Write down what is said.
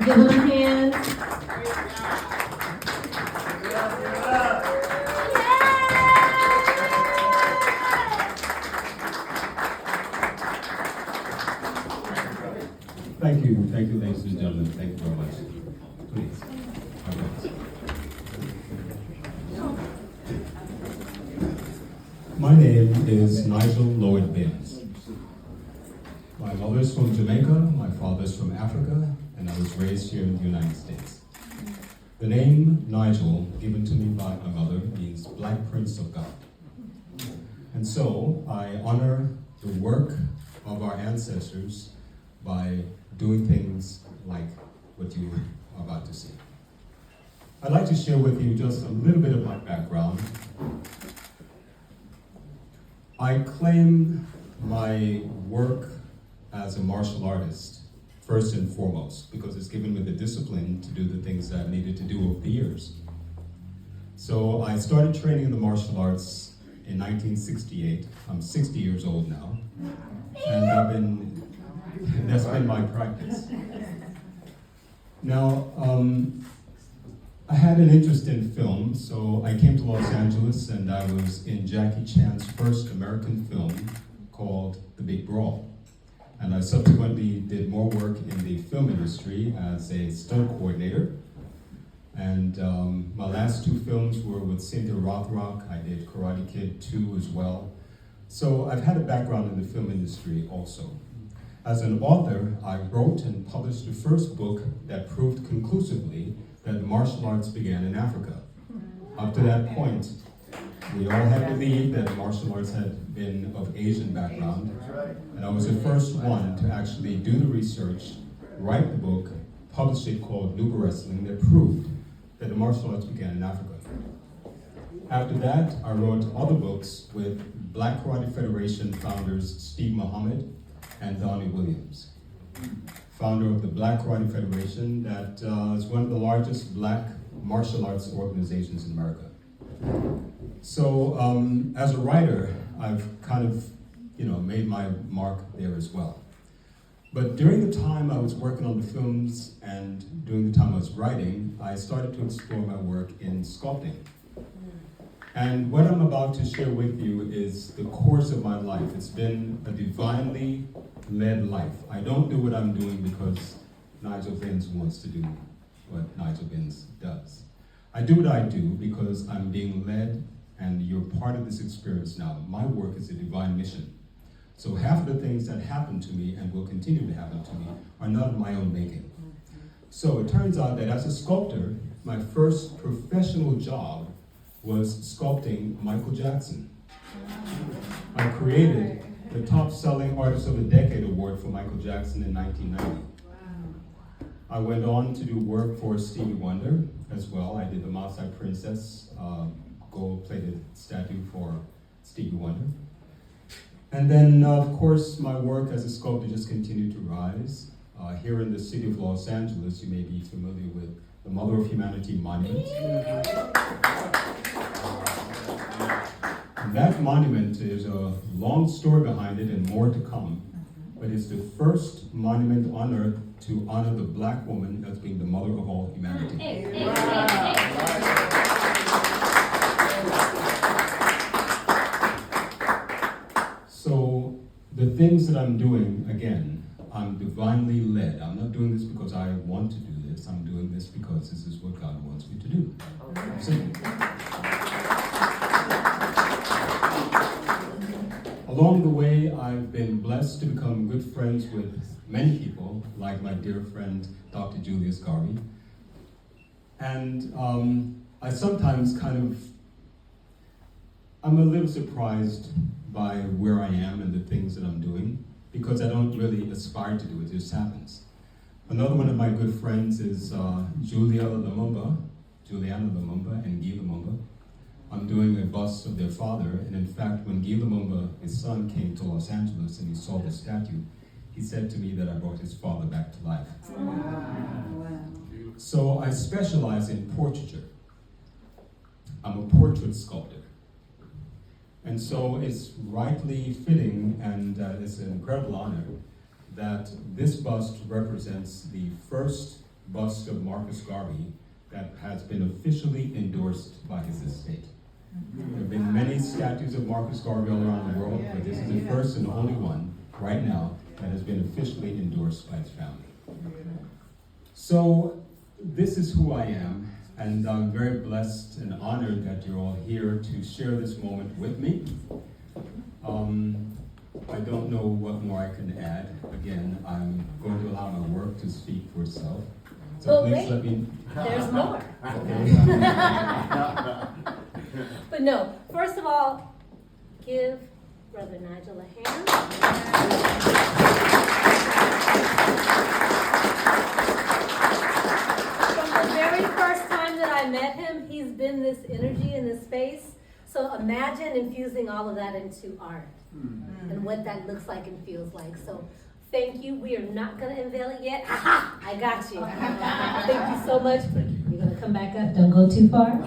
Give them a hand. Thank you, ladies and gentlemen. Thank you very much. Please. Okay. My name is Nijel Lloyd Binns. My mother's from Jamaica, my father's from Africa, and I was raised here in the United States. The name Nigel, given to me by my mother, means Black Prince of God. And so I honor the work of our ancestors by doing things like what you are about to see. I'd like to share with you just a little bit of my background. I claim my work as a martial artist, first and foremost, because it's given me the discipline to do the things that I needed to do over the years. So I started training in the martial arts in 1968. I'm 60 years old now, and that's been my practice. Now, I had an interest in film, so I came to Los Angeles and I was in Jackie Chan's first American film called The Big Brawl. And I subsequently did more work in the film industry as a stunt coordinator. And my last two films were with Cynthia Rothrock. I did Karate Kid 2 as well. So I've had a background in the film industry also. As an author, I wrote and published the first book that proved conclusively that the martial arts began in Africa. Up to that point, we all had believed that martial arts had been of Asian background, and I was the first one to actually do the research, write the book, publish it called Nuba Wrestling that proved that the martial arts began in Africa. After that, I wrote other books with Black Karate Federation founders Steve Muhammad and Donnie Williams, founder of the Black Karate Federation that is one of the largest black martial arts organizations in America. So as a writer, I've kind of made my mark there as well. But during the time I was working on the films and during the time I was writing, I started to explore my work in sculpting. And what I'm about to share with you is the course of my life. It's been a divinely led life. I don't do what I'm doing because Nigel Binns wants to do what Nigel Binns does. I do what I do because I'm being led and you're part of this experience now. My work is a divine mission. So half of the things that happen to me and will continue to happen to me are not of my own making. So it turns out that as a sculptor, my first professional job was sculpting Michael Jackson. I created the top-selling Artist of the Decade Award for Michael Jackson in 1990. I went on to do work for Stevie Wonder as well. I did the Maasai Princess gold-plated statue for Stevie Wonder. And then, of course, my work as a sculptor just continued to rise. Here in the city of Los Angeles, you may be familiar with the Mother of Humanity Monument. And that monument is a long story behind it and more to come, but it's the first monument on earth to honor the black woman as being the mother of all humanity. So the things that I'm doing, again, I'm divinely led. I'm not doing this because I want to do this. I'm doing this because this is what God wants me to do. Simple. Along the way, I've been blessed to become good friends with many people, like my dear friend, Dr. Julius Garvey. And I sometimes I'm a little surprised by where I am and the things that I'm doing, because I don't really aspire to do it, it just happens. Another one of my good friends is Juliana Lumumba and Guy Lumumba. I'm doing a bust of their father, and in fact, when Guy Lumumba, his son, came to Los Angeles and he saw the statue, he said to me that I brought his father back to life. Wow. So I specialize in portraiture. I'm a portrait sculptor. And so it's rightly fitting, and it's an incredible honor, that this bust represents the first bust of Marcus Garvey that has been officially endorsed by his estate. There have been many statues of Marcus Garvey all around the world, but this is the first and only one right now that has been officially endorsed by his family. So this is who I am, and I'm very blessed and honored that you're all here to share this moment with me. I don't know what more I can add. Again, I'm going to allow my work to speak for itself. So please let me... There's more. But no, first of all, give Brother Nigel a hand. From the very first time that I met him, he's been this energy in this space. So imagine infusing all of that into art and what that looks like and feels like. So thank you. We are not going to unveil it yet. Aha! I got you. Thank you so much. You're going to come back up. Don't go too far.